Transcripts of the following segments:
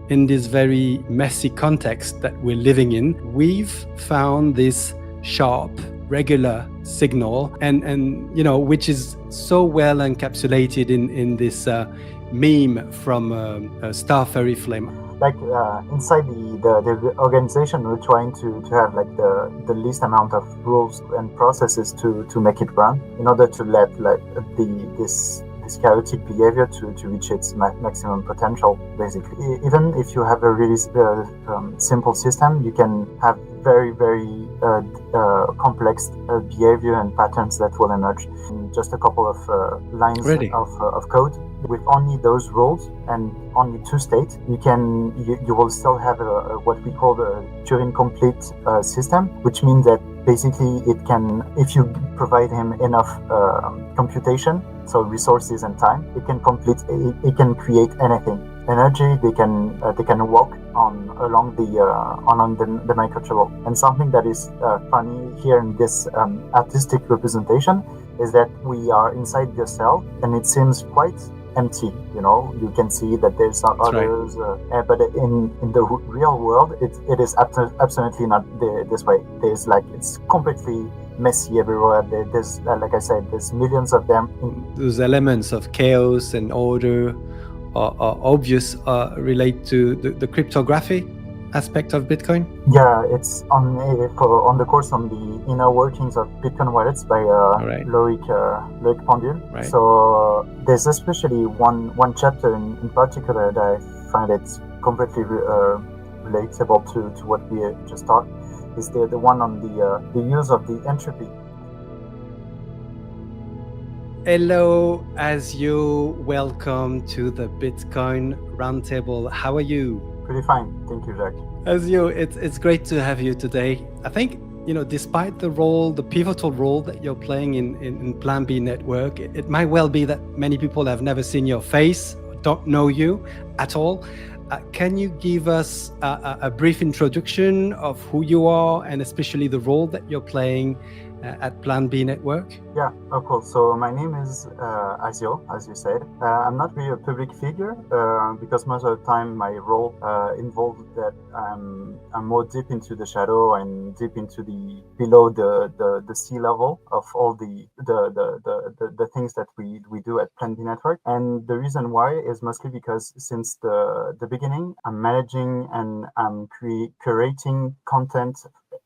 in this very messy context that we're living in, we've found this sharp, regular signal, and which is so well encapsulated in this meme from Star Fairy Flame. Like inside the organization, we're trying to have like the least amount of rules and processes to make it run, in order to let like this chaotic behavior to reach its maximum potential. Basically, even if you have a really simple system, you can have very complex behavior and patterns that will emerge in just a couple of lines of code. With only those rules and only two states, you will still have what we call the Turing complete system, which means that basically it can, if you provide him enough computation, so resources and time, it can create anything. Energy, they can walk along the microtunnel. And something that is funny here in this artistic representation is that we are inside the cell, and it seems quite empty. You can see that there's some others, but in the real world, it is absolutely not this way. It's completely messy everywhere. There's like I said, there's millions of them. Those elements of chaos and order are obvious, relate to the cryptography aspect of Bitcoin. Yeah, it's on the course on the inner workings of Bitcoin wallets by Loic Pendule. Right. So there's especially one chapter in particular that I find it's completely relatable to what we just talked. Is the one on the use of the entropy. Hello, Asi0. Welcome to the Bitcoin Roundtable. How are you? Pretty fine, thank you, Jacques. Asi0, it's great to have you today. I think, despite the pivotal role that you're playing in Plan B Network, it might well be that many people have never seen your face, don't know you at all. Can you give us a brief introduction of who you are and especially the role that you're playing at Plan B Network? Yeah, of course. So my name is Asi0, as you said. I'm not really a public figure because most of the time my role involves that I'm more deep into the shadow and deep into below the sea level of all the things that we do at Plan B Network. And the reason why is mostly because since the beginning, I'm managing and I'm curating content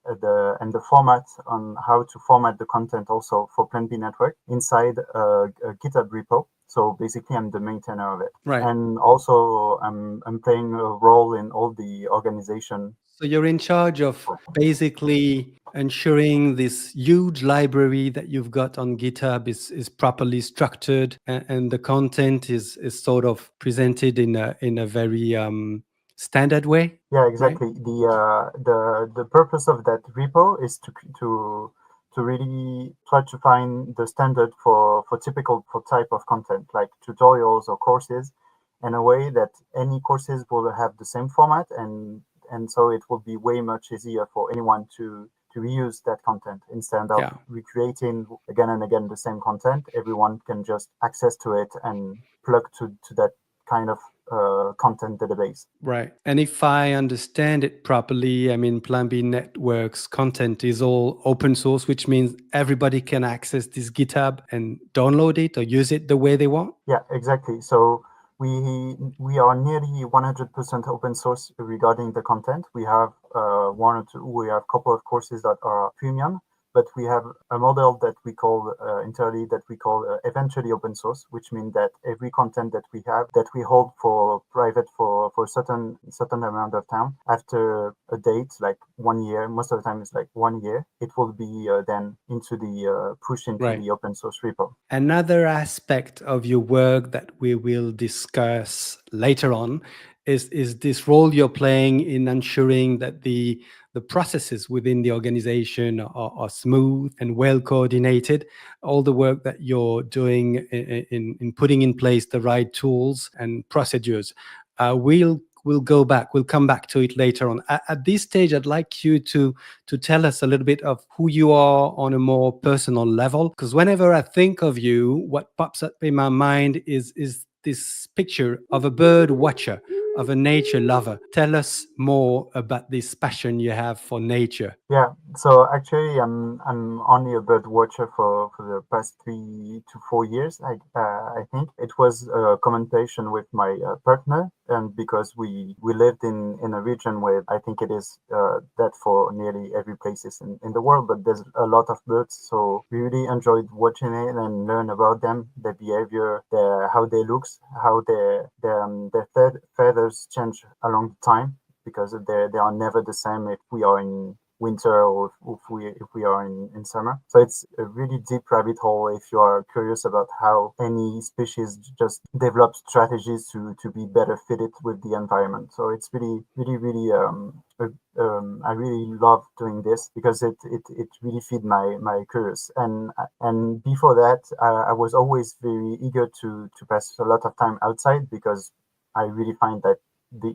and the format on how to format the content also for Plan B Network inside a GitHub repo. So basically, I'm the maintainer of it. Right. And also, I'm playing a role in all the organization. So you're in charge of basically ensuring this huge library that you've got on GitHub is properly structured and the content is sort of presented in a very standard way. Yeah, exactly. Right? The purpose of that repo is to really try to find the standard for type of content, like tutorials or courses, in a way that any courses will have the same format, and so it will be way much easier for anyone to reuse that content instead of recreating again and again the same content. Everyone can just access to it and plug to that kind of content database. Right. And if I understand it properly, I mean, Plan B Network's content is all open source, which means everybody can access this GitHub and download it or use it the way they want? Yeah, exactly. So we are nearly 100% open source regarding the content. We have we have a couple of courses that are premium, but we have a model that we call internally eventually open source, which means that every content that we have that we hold for private for a certain amount of time, after a date like 1 year, most of the time it's like 1 year, it will be then into the pushed into the open source repo. Another aspect of your work that we will discuss later on is this role you're playing in ensuring that the processes within the organization are smooth and well coordinated. All the work that you're doing in putting in place the right tools and procedures. We'll come back to it later on. At this stage, I'd like you to tell us a little bit of who you are on a more personal level, because whenever I think of you, what pops up in my mind is this picture of a bird watcher of a nature lover. Tell us more about this passion you have for nature. Yeah, so actually, I'm only a bird watcher for the past 3 to 4 years. I think it was a commentation with my partner, and because we lived in a region where I think it is that for nearly every places in the world, but there's a lot of birds, so we really enjoyed watching it and learn about them, their behavior, their how they looks, how their feathers change along time because they are never the same if we are in winter or if we are in summer. So it's a really deep rabbit hole if you are curious about how any species just develop strategies to be better fitted with the environment. So it's really I really love doing this because it really feed my curious. And before that, I was always very eager to pass a lot of time outside because I really find that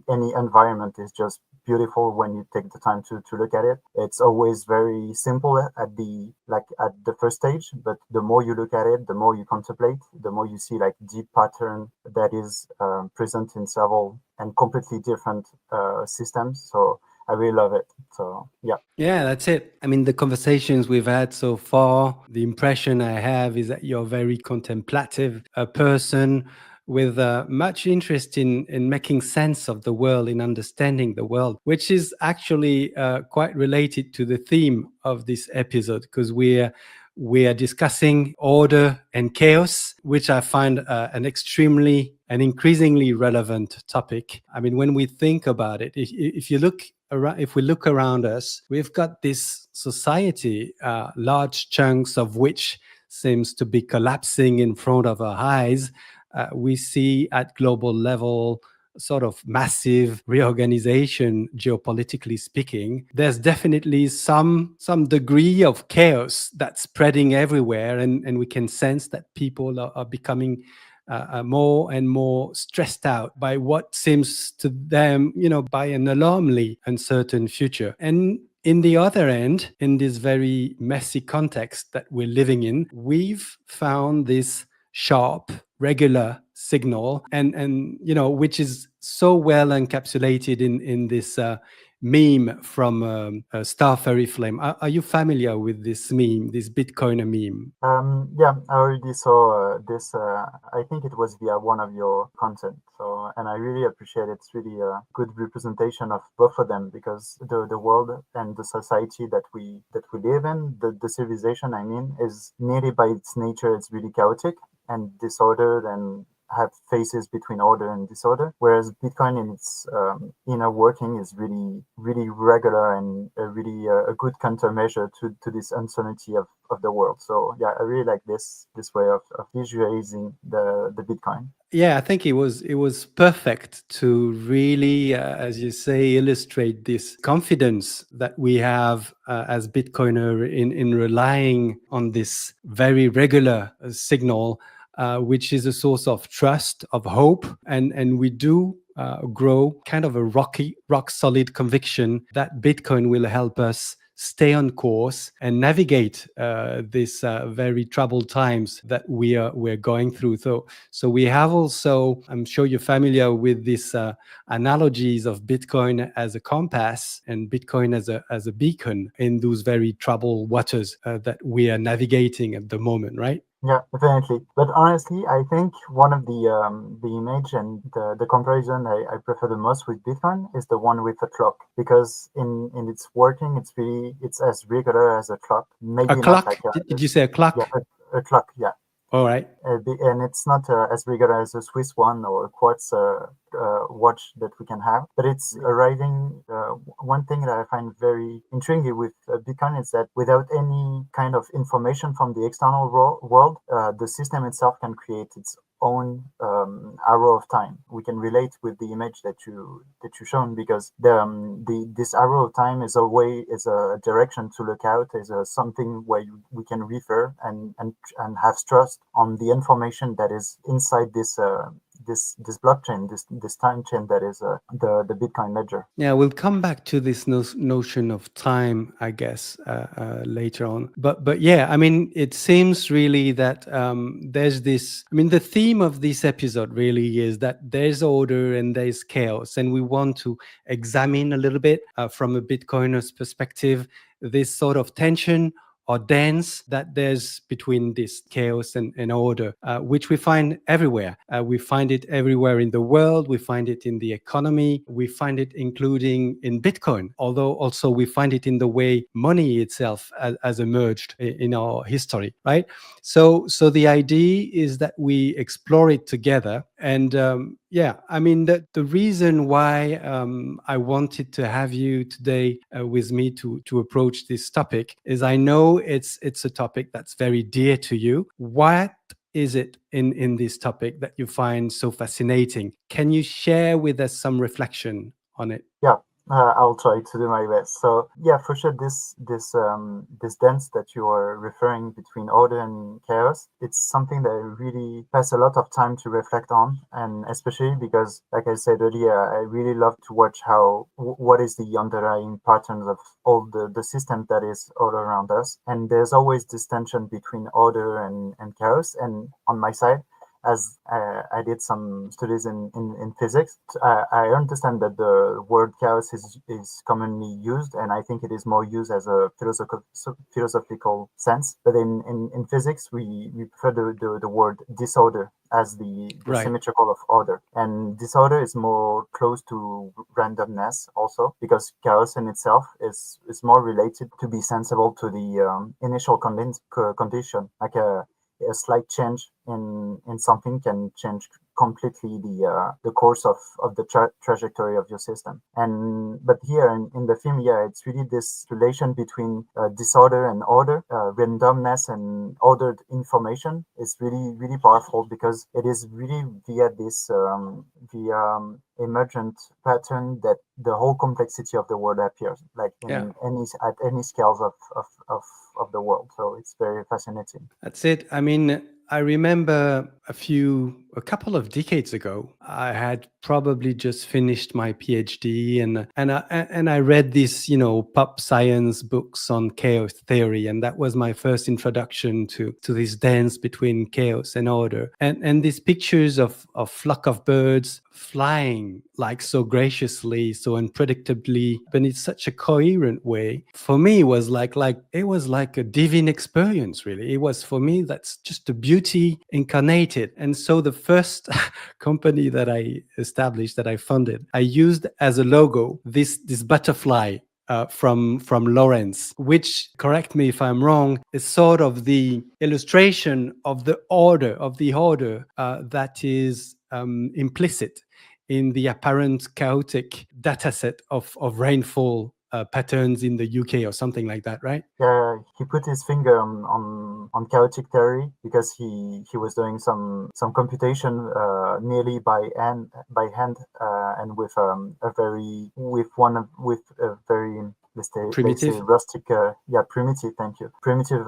any environment is just beautiful when you take the time to look at it. It's always very simple at the first stage, but the more you look at it, the more you contemplate, the more you see like deep pattern that is present in several and completely different systems. So I really love it. So yeah. Yeah, that's it. I mean, the conversations we've had so far, the impression I have is that you're a very contemplative person with much interest in making sense of the world, in understanding the world, which is actually quite related to the theme of this episode, because we are discussing order and chaos, which I find an increasingly relevant topic. I mean, when we think about it, if we look around us, we've got this society, large chunks of which seems to be collapsing in front of our eyes. We see at global level sort of massive reorganization, geopolitically speaking. There's definitely some degree of chaos that's spreading everywhere, and we can sense that people are becoming more and more stressed out by what seems to them, by an alarmingly uncertain future. And in the other end, in this very messy context that we're living in, we've found this sharp, regular signal, and which is so well encapsulated in this meme from Star Fairy Flame. Are you familiar with this meme, this Bitcoiner meme? Yeah, I already saw this. I think it was via one of your content. So, and I really appreciate it. It's really a good representation of both of them because the world and the society that we live in, the civilization, I mean, is nearly by its nature, it's really chaotic and disordered and have phases between order and disorder, whereas Bitcoin in its inner working is really regular and really a good countermeasure to this uncertainty of the world. So yeah, I really like this way of visualizing the Bitcoin. Yeah, I think it was perfect to really, as you say, illustrate this confidence that we have as Bitcoiner in relying on this very regular signal, which is a source of trust, of hope, and we do grow kind of a rock solid conviction that Bitcoin will help us stay on course and navigate this very troubled times that we're going through. So we have also, I'm sure you're familiar with these analogies of Bitcoin as a compass and Bitcoin as a beacon in those very troubled waters that we are navigating at the moment, right? Yeah, definitely. But honestly, I think one of the image and the comparison I prefer the most with Bitcoin is the one with the clock because in its working, it's as regular as a clock. A Maybe not clock? like Did you say a clock? yeah, a clock. Yeah. All right. And it's not as regular as a Swiss one or a quartz watch that we can have, but it's arriving. One thing that I find very intriguing with Bitcoin is that without any kind of information from the external world, the system itself can create its own arrow of time. We can relate with the image that you shown because this arrow of time is a direction to look out, is something where we can refer and have trust on the information that is inside this blockchain, this time chain that is the Bitcoin ledger. Yeah, we'll come back to this notion of time, I guess, later on. But yeah, I mean, it seems really that there's this. I mean, the theme of this episode really is that there's order and there's chaos, and we want to examine a little bit from a Bitcoiner's perspective this sort of tension or dance that there's between this chaos and order, which we find everywhere. We find it everywhere in the world. We find it in the economy. We find it including in Bitcoin, although also we find it in the way money itself has emerged in our history, right? So the idea is that we explore it together. And yeah, I mean, the reason why I wanted to have you today with me to approach this topic is I know it's a topic that's very dear to you. What is it in this topic that you find so fascinating? Can you share with us some reflection on it? Yeah, I'll try to do my best. So yeah, for sure, this dance that you are referring between order and chaos, it's something that I really pass a lot of time to reflect on, and especially because, like I said earlier, I really love to watch how what is the underlying patterns of all the system that is all around us, and there's always this tension between order and chaos. And on my side, as I did some studies in physics, I understand that the word chaos is commonly used, and I think it is more used as a philosophical sense. But in physics, we prefer the word disorder as the Right. symmetrical of order. And disorder is more close to randomness also, because chaos in itself is more related to be sensible to the initial condition, like a slight change in something can change completely the course of the trajectory of your system. And but here in the film, yeah, it's really this relation between disorder and order, randomness and ordered information is really powerful, because it is really via this emergent pattern that the whole complexity of the world appears, like in at any scales of the world. So it's very fascinating. That's it. I mean, I remember a couple of decades ago, I had probably just finished my PhD, and I read these, pop science books on chaos theory, and that was my first introduction to this dance between chaos and order, and these pictures of flock of birds flying like so graciously, so unpredictably, but in such a coherent way. For me, it was like a divine experience, really. It was, for me, that's just the beauty incarnated. And so the first company that I established, that I funded, I used as a logo this butterfly from Lawrence, which, correct me if I'm wrong, is sort of the illustration of the order that is implicit in the apparent chaotic dataset of rainfall patterns in the UK or something like that, right? Yeah, he put his finger on chaotic theory, because he was doing some computation nearly by hand, and with a very, let's say rustic, primitive. Thank you. Primitive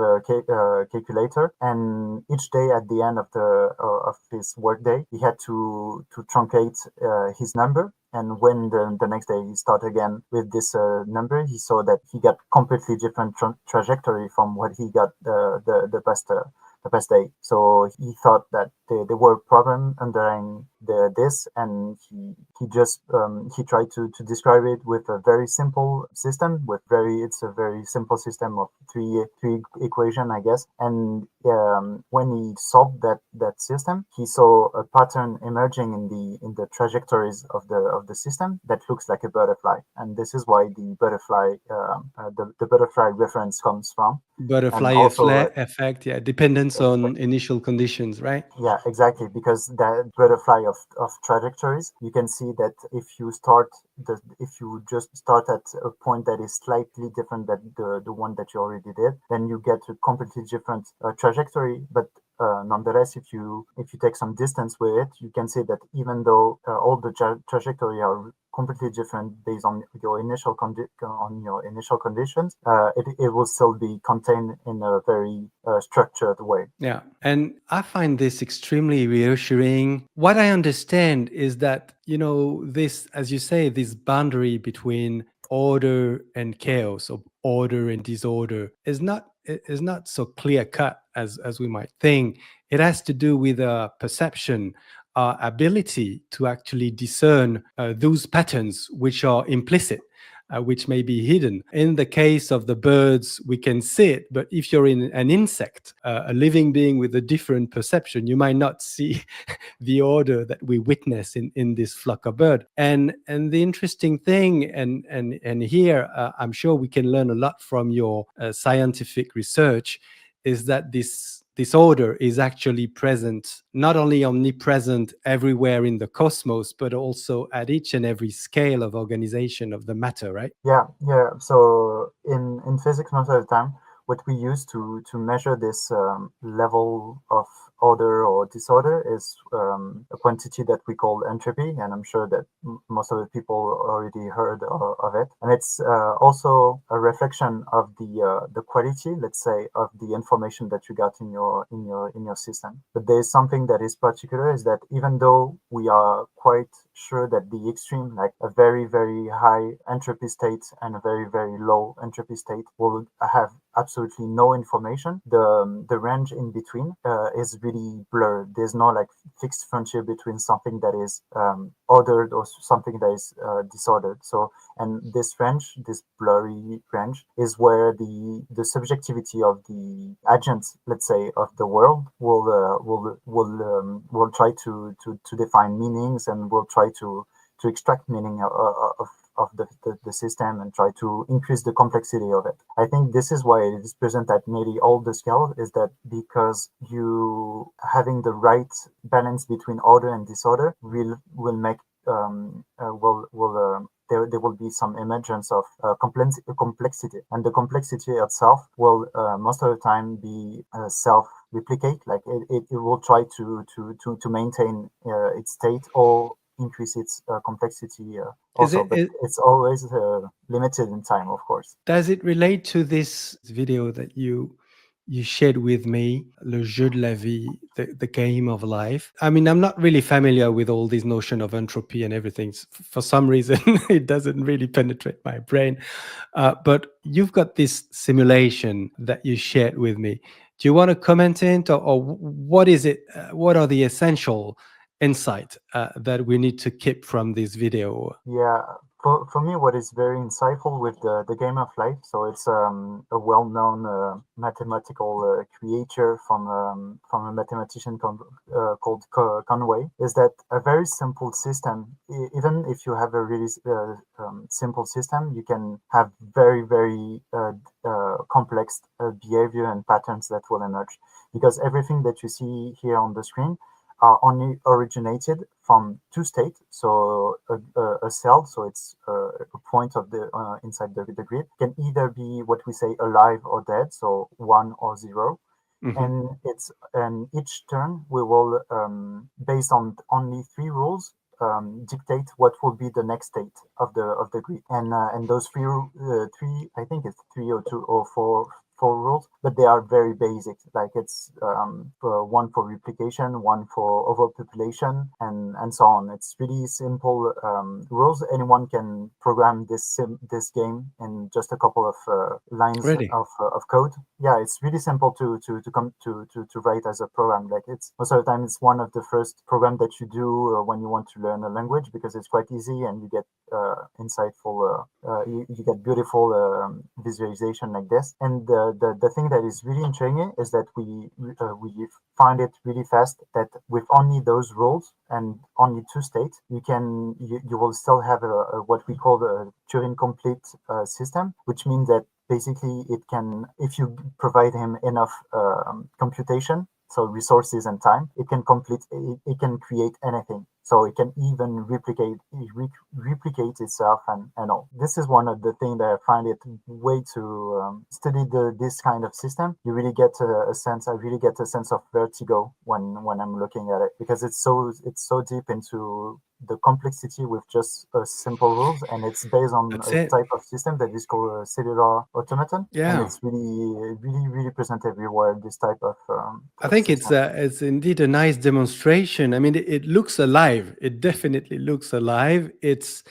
calculator, and each day at the end of his workday, he had to truncate his number. And when the next day he started again with this number, he saw that he got completely different trajectory from what he got the past day. So he thought that there were problem underlying this, and he just he tried to describe it with a very simple system. It's a very simple system of three equation, I guess. And when he solved that system, he saw a pattern emerging in the trajectories of the system that looks like a butterfly. And this is why the butterfly reference comes from. Butterfly effect, yeah, dependence on initial conditions, right? Yeah, exactly. Because that butterfly of trajectories, you can see that if you just start at a point that is slightly different than the one that you already did, then you get a completely different trajectory. But nonetheless, if you take some distance with it, you can see that even though all the trajectory are completely different based on your initial conditions, it will still be contained in a very structured way. Yeah. And I find this extremely reassuring. What I understand is that, this, as you say, this boundary between order and chaos, or order and disorder, is not so clear cut as we might think. It has to do with perception, our ability to actually discern those patterns which are implicit, which may be hidden. In the case of the birds, we can see it, but if you're in an insect, a living being with a different perception, you might not see the order that we witness in this flock of bird. And the interesting thing, and here I'm sure we can learn a lot from your scientific research, is that this order is actually present, not only omnipresent everywhere in the cosmos, but also at each and every scale of organization of the matter, right? Yeah. So in physics, most of the time, what we use to measure this level of order or disorder is a quantity that we call entropy, and I'm sure that most of the people already heard of it. And it's also a reflection of the quality, let's say, of the information that you got in your system. But there's something that is particular, is that even though we are quite sure that the extreme, like a very, very high entropy state and a very, very low entropy state, will have absolutely no information, the range in between is really blurred. There's no like fixed frontier between something that is ordered or something that is disordered. So, and this range, this blurry range, is where the subjectivity of the agents, let's say, of the world will try to define meanings, and will try to extract meaning of the system, and try to increase the complexity of it. I think this is why it is present at nearly all the scales, is that because you having the right balance between order and disorder will make there will be some emergence of complexity, and the complexity itself will most of the time be self-replicate, like it will try to maintain its state or increase its complexity also, but it's always limited in time, of course. Does it relate to this video that you shared with me, Le Jeu de la Vie, the game of life? I mean, I'm not really familiar with all this notion of entropy and everything. For some reason, it doesn't really penetrate my brain. But you've got this simulation that you shared with me. Do you want to comment in, or what is it? What are the essential insight that we need to keep from this video? Yeah, for me, what is very insightful with the game of life, so it's a well-known mathematical creature from a mathematician called Conway, is that a very simple system, even if you have a really simple system, you can have very, very complex behavior and patterns that will emerge, because everything that you see here on the screen are only originated from two states. So a cell, so it's a point of the inside the grid, can either be what we say alive or dead, so 1 or 0. Mm-hmm. And each turn we will, based on only 3 rules, dictate what will be the next state of the grid. And those three, I think it's 3 or 2 or 4 rules, but they are very basic. Like it's one for replication, one for overpopulation, and so on. It's really simple rules. Anyone can program this game in just a couple of lines of code. Yeah, it's really simple to write as a program. Like it's most of the time it's one of the first program that you do when you want to learn a language, because it's quite easy and you get insightful. You get beautiful visualization like this. And the thing that is really intriguing is that we find it really fast that with only those rules and only 2 states, you will still have what we call the Turing complete system, which means that basically it can, if you provide him enough computation, so resources and time, it can create anything. So it can even replicate itself, and all. This is one of the things that I find it way to study this kind of system. You really get a sense. I really get a sense of vertigo when I'm looking at it, because it's so deep into the complexity with just simple rules, and it's based on That's a it. type of system that is called a cellular automaton, and Yeah. it's really present everywhere. This type of I think system. it's indeed a nice demonstration. I mean, it looks alive. It definitely looks alive. It's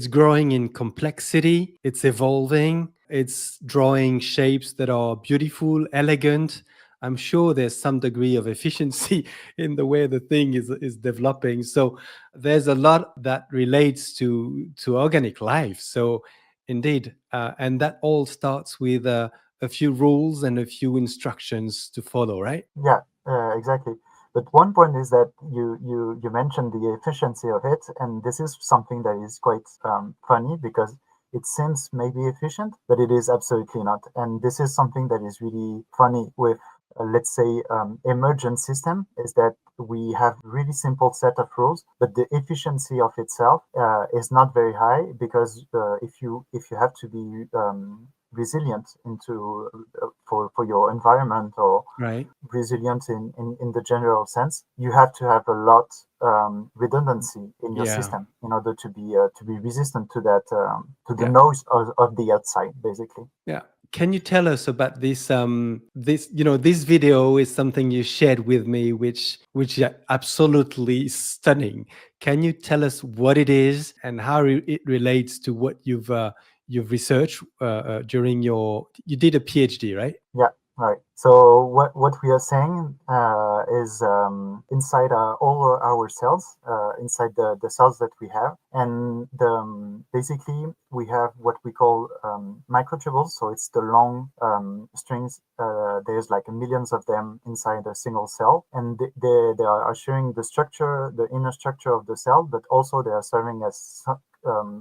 growing in complexity. It's evolving. It's drawing shapes that are beautiful, elegant. I'm sure there's some degree of efficiency in the way the thing is developing. So there's a lot that relates to organic life. So indeed, and that all starts with a few rules and a few instructions to follow, right? Yeah, exactly. But one point is that you mentioned the efficiency of it, and this is something that is quite funny, because it seems maybe efficient, but it is absolutely not. And this is something that is really funny with, let's say, emergent system, is that we have really simple set of rules, but the efficiency of itself is not very high, because if you have to be resilient into for your environment, or Right. resilient in the general sense, you have to have a lot redundancy in your Yeah. system in order to be resistant to that to the Yeah. noise of the outside, basically. Yeah. Can you tell us about this this video is something you shared with me, which is absolutely stunning. Can you tell us what it is and how it relates to what you've researched during you did a PhD, right? Yeah, right. So what we are saying is, inside all our cells, inside the cells that we have, and basically we have what we call microtubules. So it's the long strings. There's like millions of them inside a single cell, and they are showing the structure, the inner structure of the cell, but also they are serving as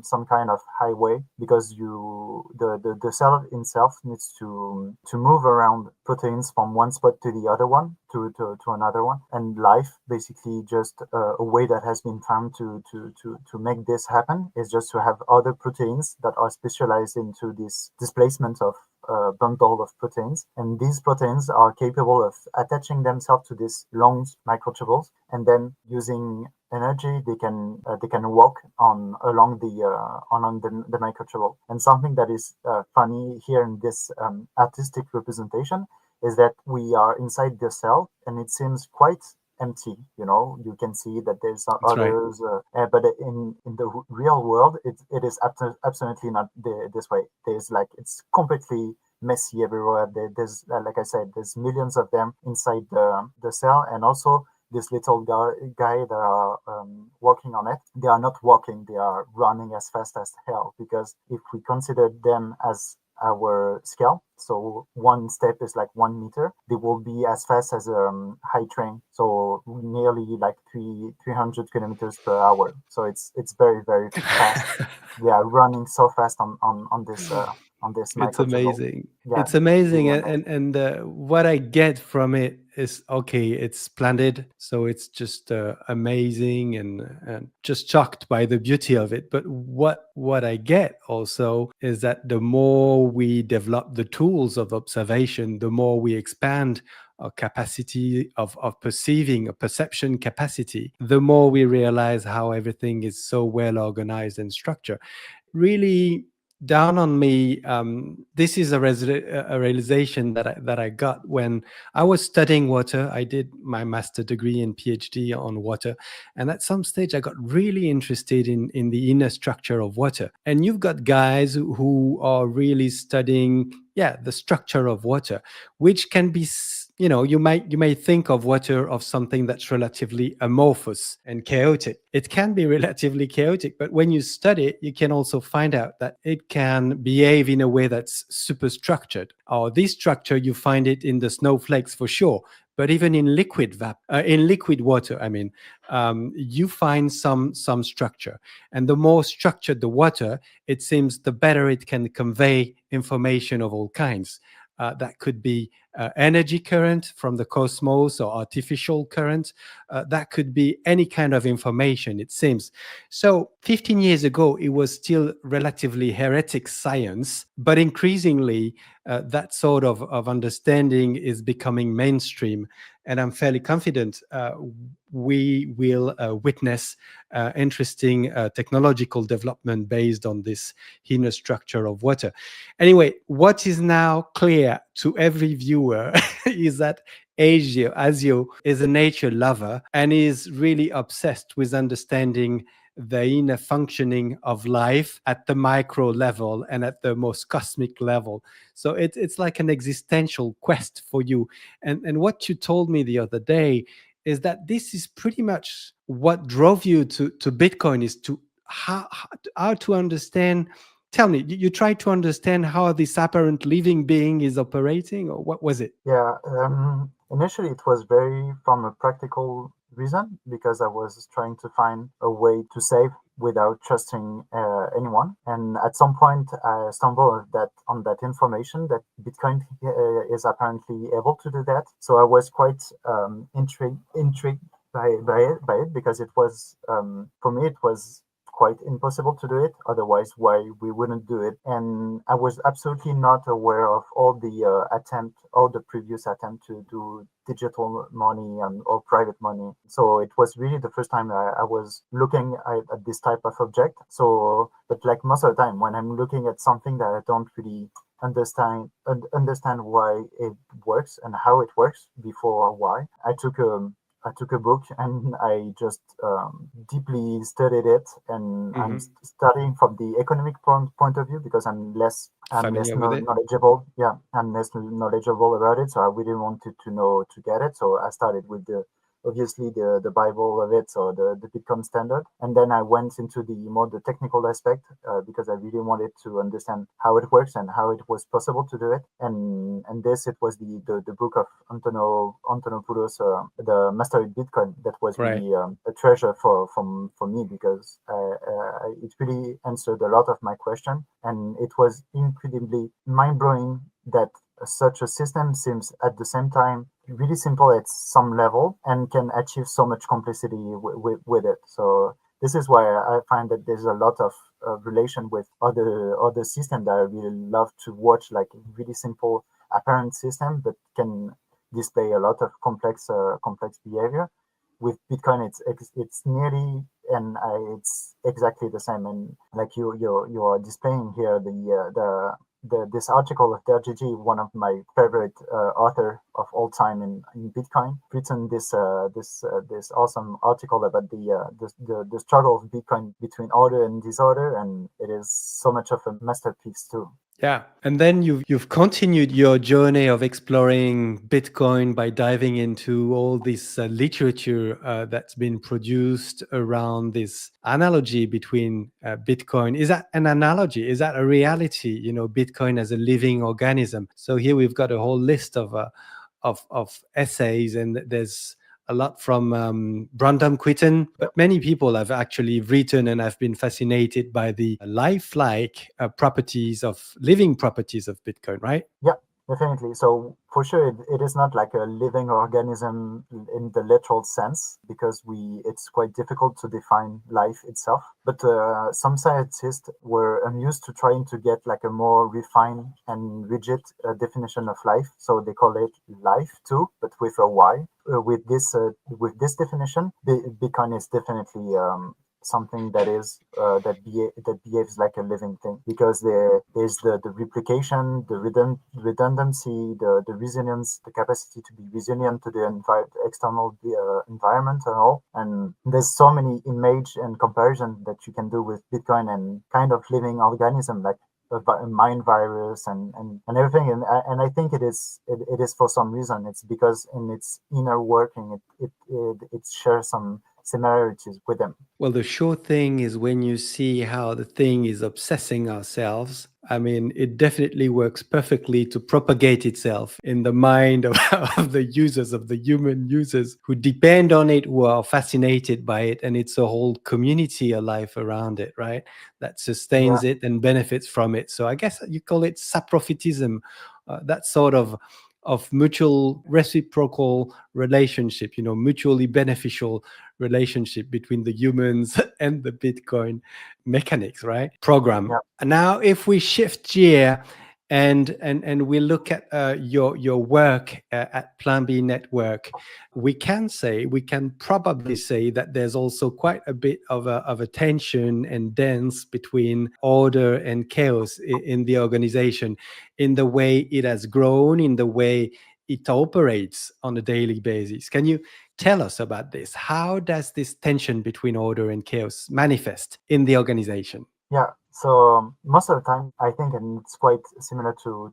some kind of highway, because the cell itself needs to move around proteins from one spot to the other one, to another one. And life, basically, just a way that has been found to make this happen, is just to have other proteins that are specialized into this displacement of bundle of proteins, and these proteins are capable of attaching themselves to these long microtubules, and then using energy, they can walk on along the microtubule. And something that is funny here in this artistic representation is that we are inside the cell, and it seems quite empty. You can see that there's That's right. others, but in the real world, it is absolutely not this way. It's completely messy everywhere. There's like I said, there's millions of them inside the cell, and also this little guy that are working on it. They are not walking; they are running as fast as hell. Because if we consider them as our scale, so one step is like 1 meter, they will be as fast as a high train, so nearly like 300 kilometers per hour. So it's very fast. They are running so fast on this It's microtubule. amazing. Yeah, It's it's amazing, really and what I get from it is okay. It's splendid, so it's just amazing and just shocked by the beauty of it. But what I get also is that the more we develop the tools of observation, the more we expand our capacity of perceiving, a perception capacity, the more we realize how everything is so well organized and structured. Really down on me. This is a realization that I got when I was studying water. I did my master degree and PhD on water, and at some stage I got really interested in the inner structure of water. And you've got guys who are really studying, yeah, the structure of water, which can be you may think of water of something that's relatively amorphous and chaotic. It can be relatively chaotic, but when you study it, you can also find out that it can behave in a way that's super structured. Or this structure, you find it in the snowflakes for sure, but even in in liquid water, I mean, you find some structure. And the more structured the water, it seems the better it can convey information of all kinds. That could be energy current from the cosmos or artificial current. That could be any kind of information, it seems. So 15 years ago, it was still relatively heretic science, but increasingly that sort of understanding is becoming mainstream. And I'm fairly confident we will witness interesting technological development based on this inner structure of water. Anyway, what is now clear to every viewer is that Asi0 is a nature lover and is really obsessed with understanding the inner functioning of life at the micro level and at the most cosmic level. So it's like an existential quest for you. And what you told me the other day is that this is pretty much what drove you to Bitcoin, is to how to understand. Tell me, you try to understand how this apparent living being is operating, or what was it? Yeah, initially it was very from a practical reason, because I was trying to find a way to save without trusting anyone. And at some point, I stumbled on that information that Bitcoin is apparently able to do that. So I was quite intrigued by it, because it was for me it was quite impossible to do it. Otherwise, why we wouldn't do it? And I was absolutely not aware of all the previous attempt to do digital money or private money. So it was really the first time I was looking at this type of object. So, but like most of the time, when I'm looking at something that I don't really understand why it works and how it works before why, I took a book and I just deeply studied it, and I'm studying from the economic point of view, because I'm less knowledgeable. Yeah, I'm less knowledgeable about it, so I really wanted to know to get it. So I started with obviously the Bible of it, so the Bitcoin standard, and then I went into the technical aspect, because I really wanted to understand how it works and how it was possible to do it. And it was the book of Antonopoulos, the Mastery Bitcoin, that was really a treasure for me, because it really answered a lot of my question, and it was incredibly mind blowing that such a system seems at the same time really simple at some level and can achieve so much complexity with it. So this is why I find that there's a lot of relation with other systems that I really love to watch, like really simple apparent system, but can display a lot of complex behavior. With Bitcoin, it's nearly it's exactly the same. And like you are displaying here this article of DRGG, one of my favorite author of all time in Bitcoin, written this awesome article about the struggle of Bitcoin between order and disorder, and it is so much of a masterpiece too. Yeah, and then you've continued your journey of exploring Bitcoin by diving into all this literature that's been produced around this analogy between Bitcoin. Is that an analogy? Is that a reality? You know, Bitcoin as a living organism. So here we've got a whole list of essays, and there's a lot from Brandon Quitton, but many people have actually written and have been fascinated by the lifelike living properties of Bitcoin, right? Yeah, definitely. So for sure, it is not like a living organism in the literal sense, because it's quite difficult to define life itself. But some scientists were amused to trying to get like a more refined and rigid definition of life. So they call it life too, but with a Y. With this definition, Bitcoin is definitely something that behaves like a living thing, because there's the replication, the redundancy, the resilience, the capacity to be resilient to the external environment and all. And there's so many image and comparison that you can do with Bitcoin and kind of living organism, like a mind virus and everything. And I think it is for some reason. It's because in its inner working, it shares some similarities with them. Well, the sure thing is when you see how the thing is obsessing ourselves, I mean, it definitely works perfectly to propagate itself in the mind of the users, of the human users who depend on it, who are fascinated by it. And it's a whole community alive around it, right? That sustains it and benefits from it. So I guess you call it saprophytism, that sort of of mutual reciprocal relationship, mutually beneficial relationship between the humans and the Bitcoin mechanics, right? Program. Yeah. Now, if we shift gear and we look at your work at Plan B Network, we can probably say that there's also quite a bit of a tension and dance between order and chaos in the organization, in the way it has grown, in the way it operates on a daily basis. Can you tell us about this? How does this tension between order and chaos manifest in the organization? Yeah, so most of the time, I think, and it's quite similar to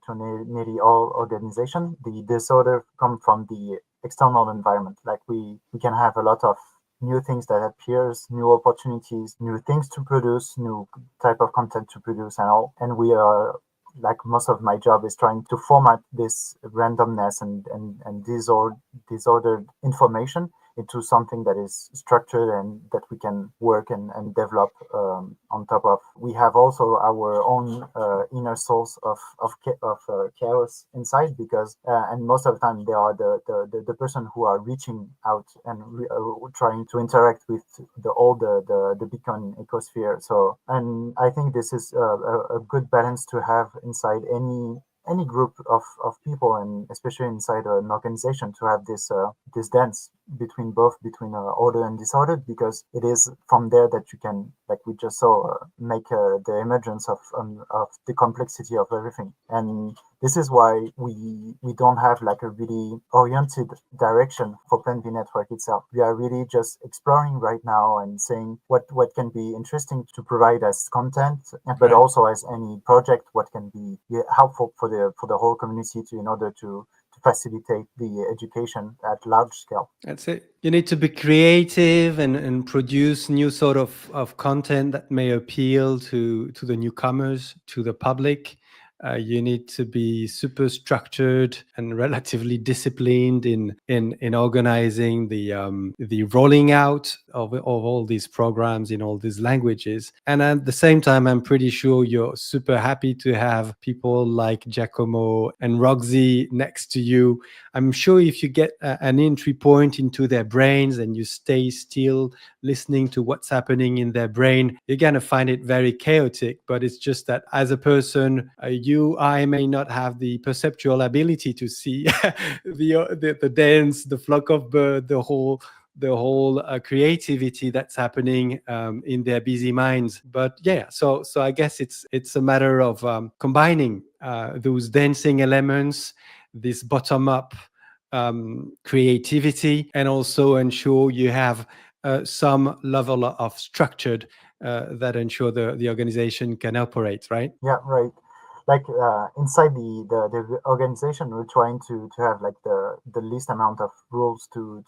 nearly all organization, the disorder come from the external environment. Like we can have a lot of new things that appears, new opportunities, new things to produce, new type of content to produce, and all. And we are like most of my job is trying to format this randomness and disordered information into something that is structured and that we can work and develop on top of. We have also our own inner source of chaos inside, because and most of the time they are the person who are reaching out and trying to interact with the Bitcoin ecosphere. So, and I think this is a good balance to have inside any group of people, and especially inside an organization, to have this dance between order and disorder, because it is from there that you can, like we just saw, make the emergence of the complexity of everything. And this is why we don't have like a really oriented direction for Plan B Network itself. We are really just exploring right now and saying what can be interesting to provide as content, but also as any project, what can be helpful for the whole community in order to facilitate the education at large scale. That's it. You need to be creative and produce new sort of content that may appeal to the newcomers, to the public. You need to be super structured and relatively disciplined in organizing the rolling out of all these programs in all these languages. And at the same time, I'm pretty sure you're super happy to have people like Giacomo and Roxy next to you. I'm sure if you get an entry point into their brains and you stay still listening to what's happening in their brain, you're going to find it very chaotic. But it's just that as a person, I may not have the perceptual ability to see the dance, the flock of birds, the whole creativity that's happening in their busy minds. But yeah, so I guess it's a matter of combining those dancing elements, this bottom-up creativity, and also ensure you have some level of structured that ensure the organization can operate, right? Yeah, right. Like inside the organization, we're trying to have like the least amount of rules to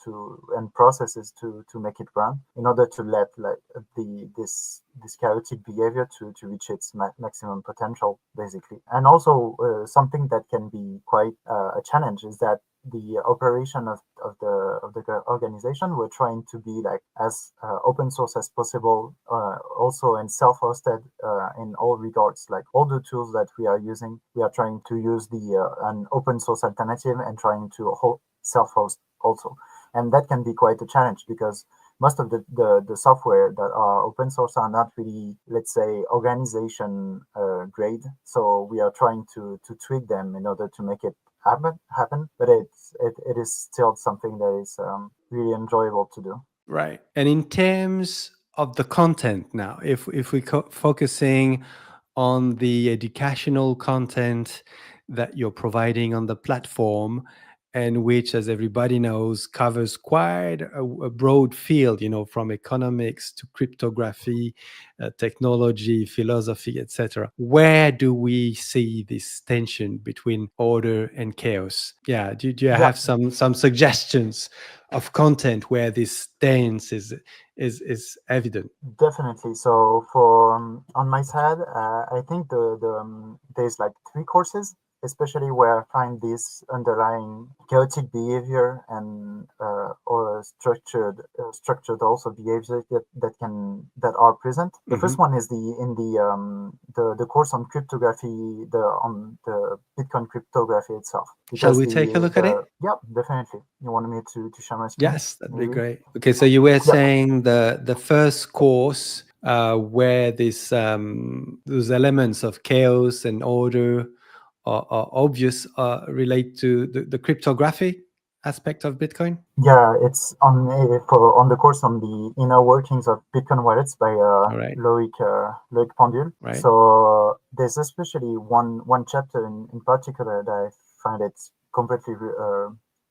and processes to make it run, in order to let like this chaotic behavior to reach its maximum potential, basically. And also something that can be quite a challenge is that the operation of the organization, we're trying to be like as open source as possible, also, and self-hosted in all regards. Like all the tools that we are using, we are trying to use an open source alternative and trying to self-host also. And that can be quite a challenge, because most of the software that are open source are not really, let's say, organization grade. So we are trying to tweak them in order to make it happen, but it is still something that is really enjoyable to do. Right. And in terms of the content now, if we focusing on the educational content that you're providing on the platform, and which, as everybody knows, covers quite a broad field, from economics to cryptography, technology, philosophy, etc. Where do we see this tension between order and chaos? Yeah, do you have some suggestions of content where this dance is evident? Definitely. So for on my side, I think there's like 3 courses especially where I find this underlying chaotic behavior and or structured also behaviors that are present. The first one is the course on cryptography, on the Bitcoin cryptography itself. Shall we take a look at it? Yeah, definitely. You wanted me to share my screen? Yes, that'd be great. Okay, so you were saying the first course where those elements of chaos and order are obvious relate to the cryptography aspect of Bitcoin. Yeah, it's on the course on the inner workings of Bitcoin wallets by Loic Pendule. Right. So there's especially one chapter in particular that I find it's completely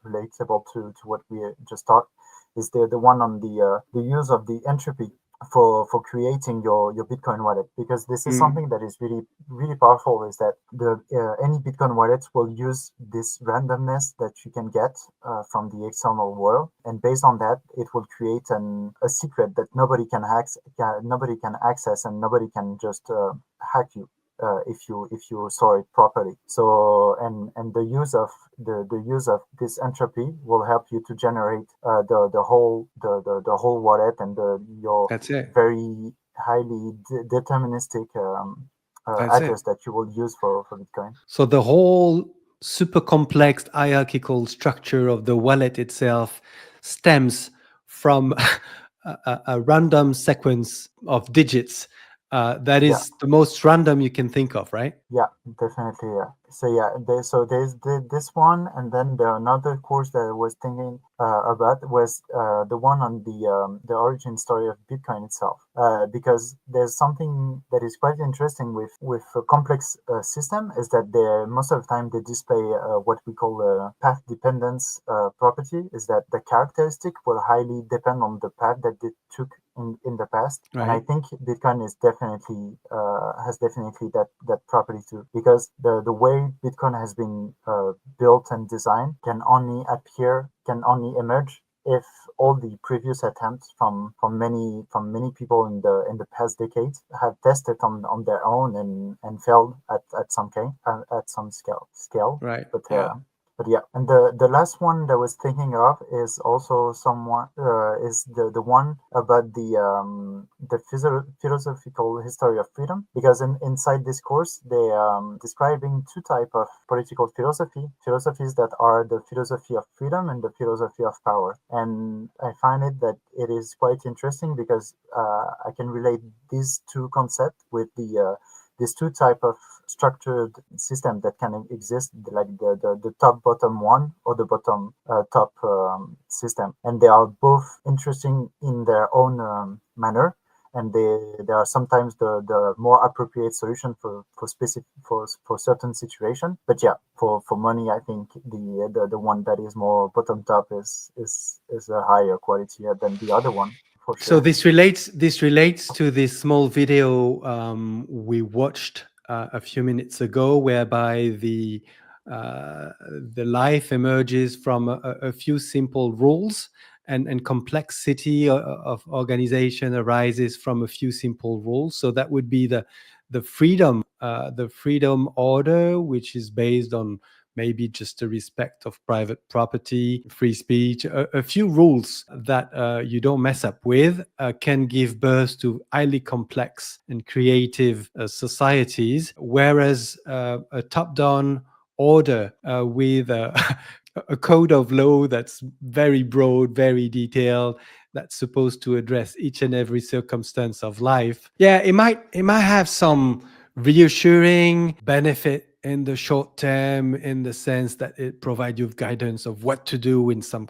relatable to what we just talked. Is the one on the use of the entropy for creating your Bitcoin wallet, because this is something that is really powerful. Is that any Bitcoin wallet will use this randomness that you can get from the external world, and based on that, it will create a secret that nobody can access, and nobody can just hack you. If you store it properly. So and the use of this entropy will help you to generate the whole wallet and your very highly deterministic address that you will use for Bitcoin. So the whole super complex hierarchical structure of the wallet itself stems from a random sequence of digits. That is the most random you can think of, right? Yeah, definitely. Yeah. So there's this one, and then another course that I was thinking about was the one on the origin story of Bitcoin itself, because there's something that is quite interesting with a complex system, is that most of the time they display what we call a path dependence property, is that the characteristic will highly depend on the path that they took in the past. Right. And I think Bitcoin is definitely has definitely that property too, because the way Bitcoin has been built and designed can only emerge if all the previous attempts from many people in the past decades have tested on their own and failed at some scale. Right. But yeah, and the last one that I was thinking of is also is the one about the philosophical history of freedom, because inside this course they describing two type of political philosophies that are the philosophy of freedom and the philosophy of power. And I find it that it is quite interesting because I can relate these two concepts with these two type of structured system that can exist, like the top bottom one or the bottom top system, and they are both interesting in their own manner, and they are sometimes the more appropriate solution for certain situation. But yeah, for money, I think the one that is more bottom top is a higher quality than the other one. Sure. So this relates to this small video we watched a few minutes ago, whereby the life emerges from a few simple rules, and complexity of organization arises from a few simple rules. So that would be the freedom order, which is based on maybe just a respect of private property, free speech, a few rules that you don't mess up with, can give birth to highly complex and creative societies, whereas a top-down order with a code of law that's very broad, very detailed, that's supposed to address each and every circumstance of life. Yeah, it might have some reassuring benefit in the short term, in the sense that it provides you with guidance of what to do in some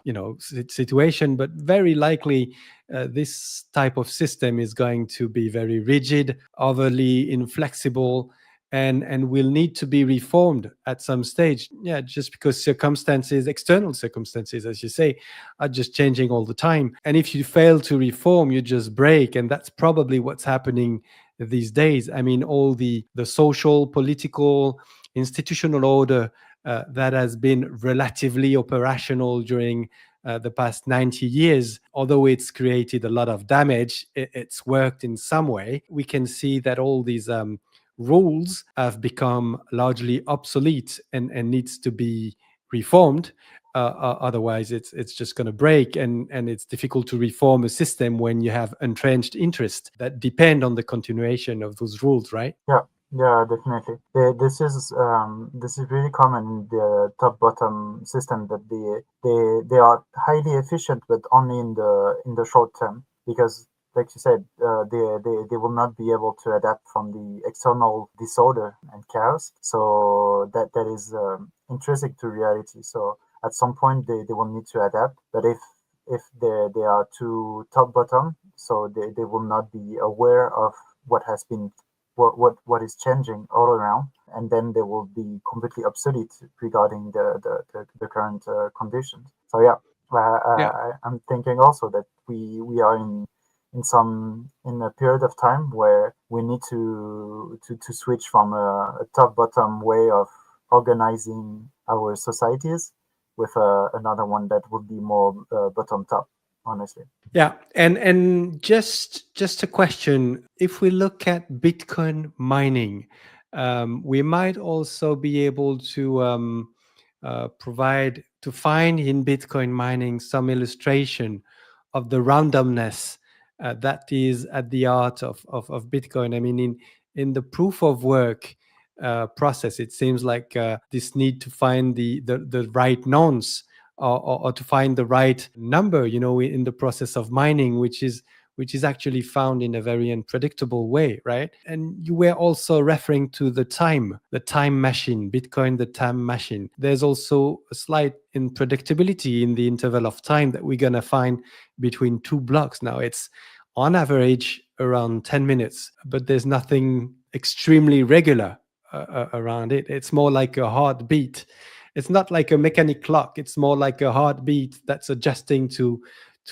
situation, but very likely this type of system is going to be very rigid, overly inflexible, and will need to be reformed at some stage. Yeah, just because external circumstances, as you say, are just changing all the time. And if you fail to reform, you just break. And that's probably what's happening these days. I mean, all the social, political, institutional order that has been relatively operational during the past 90 years, although it's created a lot of damage, it's worked in some way. We can see that all these rules have become largely obsolete and needs to be reformed. Otherwise, it's just going to break, and it's difficult to reform a system when you have entrenched interests that depend on the continuation of those rules, right? Yeah, definitely. This is really common in the top-bottom system, that they are highly efficient, but only in the short term, because, like you said, they will not be able to adapt from the external disorder and chaos. So that is intrinsic to reality. So at some point they will need to adapt. But if they are too top-bottom, so they will not be aware of what has been what is changing all around, and then they will be completely obsolete regarding the current conditions. So yeah, Yeah. I'm thinking also that we are in a period of time where we need to switch from a top bottom way of organizing our societies with another one that would be more bottom top, honestly. Yeah, and just a question: if we look at Bitcoin mining, we might also be able to provide to find in Bitcoin mining some illustration of the randomness that is at the heart of Bitcoin. I mean, in the proof of work process, it seems like this need to find the right nonce, or to find the right number, in the process of mining, which is actually found in a very unpredictable way, right? And you were also referring to the time machine, Bitcoin, the time machine. There's also a slight unpredictability in the interval of time that we're going to find between two blocks. Now, it's on average around 10 minutes, but there's nothing extremely regular around it. It's more like a heartbeat. It's not like a mechanic clock. It's more like a heartbeat that's adjusting to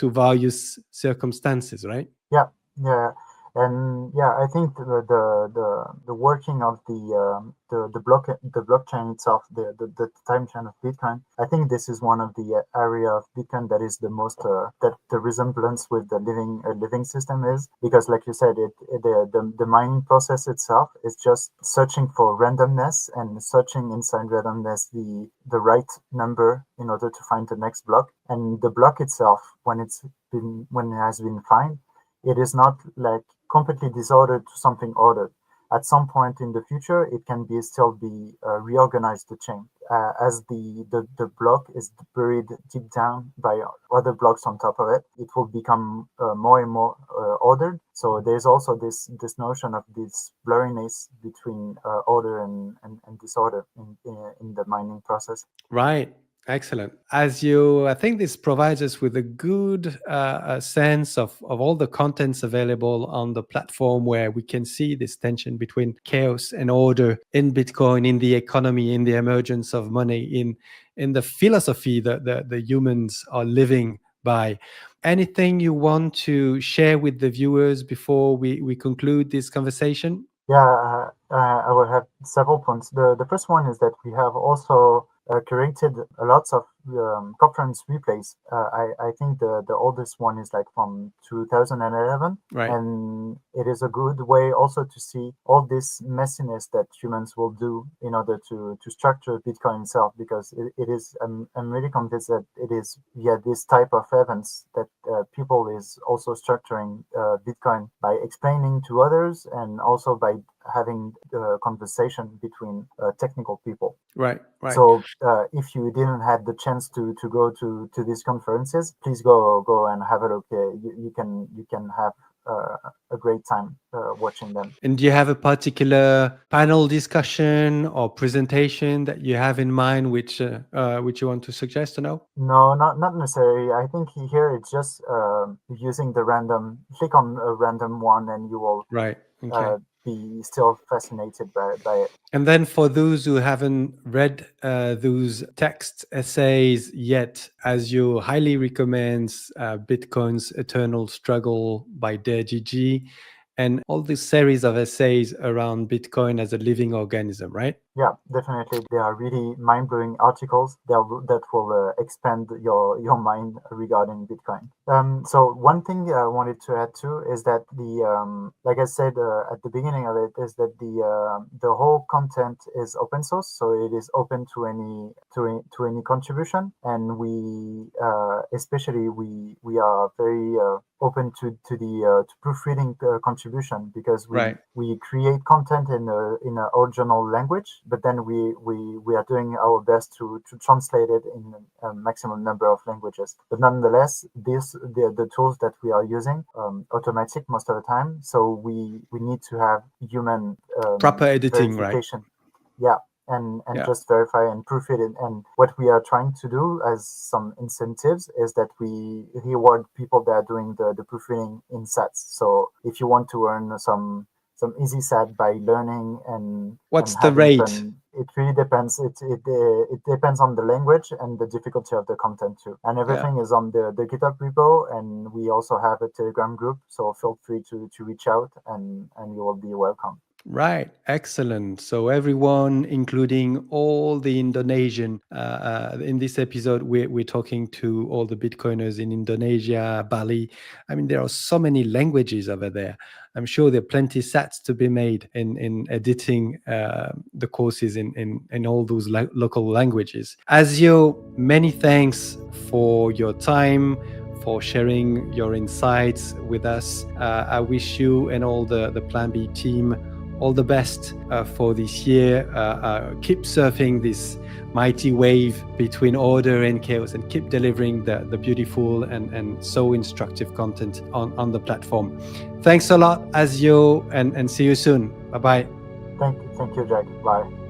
various circumstances, right? Yeah, yeah, and yeah, I think the working of the blockchain itself, the time chain of Bitcoin. I think this is one of the area of Bitcoin that is the most that the resemblance with the living system is, because, like you said, the mining process itself is just searching for randomness and searching inside randomness the right number in order to find the next block, and the block itself, when it has been found, it is not like completely disordered to something ordered. At some point in the future, it can still be reorganized the chain as the block is buried deep down by other blocks on top of it. It will become more and more ordered. So there's also this notion of this blurriness between order and disorder in the mining process. Right. Excellent. I think this provides us with a good sense of all the contents available on the platform, where we can see this tension between chaos and order in Bitcoin, in the economy, in the emergence of money, in the philosophy that the humans are living by. Anything you want to share with the viewers before we conclude this conversation? Yeah, I will have several points. The first one is that we have also curated lots of conference replays. I think the oldest one is like from 2011, Right. and it is a good way also to see all this messiness that humans will do in order to structure Bitcoin itself, because it is I'm really convinced that it is via this type of events that people is also structuring Bitcoin by explaining to others, and also by having a conversation between technical people. Right. So if you didn't have the chance to go to these conferences, please go and have a look. You can have a great time watching them. And do you have a particular panel discussion or presentation that you have in mind, which you want to suggest or no? No, not necessarily. I think here it's just using the random. Click on a random one, and you will Right. Okay. be still fascinated by it. And then for those who haven't read those text essays yet, as you highly recommend Bitcoin's Eternal Struggle by DGG, and all this series of essays around Bitcoin as a living organism, right? Yeah, definitely. They are really mind-blowing articles that will expand your mind regarding Bitcoin. So one thing I wanted to add too is that like I said at the beginning of it, is that the whole content is open source, so it is open to any contribution, and we especially we are very open to the to proofreading contribution, because we create content in a original language, but then we are doing our best to translate it in a maximum number of languages. But nonetheless, the tools that we are using automatic most of the time, so we need to have human proper editing, verification. right? Yeah. And just verify and proofread it. And what we are trying to do as some incentives is that we reward people that are doing the proofreading in sets. So if you want to earn some easy set by learning and what's and the rate? fun, it really depends. It depends on the language and the difficulty of the content too. And everything is on the GitHub repo, and we also have a Telegram group. So feel free to reach out, and you will be welcome. Right, excellent. So everyone, including all the Indonesian, in this episode, we're talking to all the Bitcoiners in Indonesia, Bali. I mean, there are so many languages over there. I'm sure there are plenty sets to be made in editing the courses in all those local languages. Asi0, many thanks for your time, for sharing your insights with us. I wish you and all the Plan B team all the best for this year. Keep surfing this mighty wave between order and chaos, and keep delivering the beautiful and so instructive content on the platform. Thanks a lot, Asi0, and see you soon. Bye-bye. Thank you, Jack. Bye.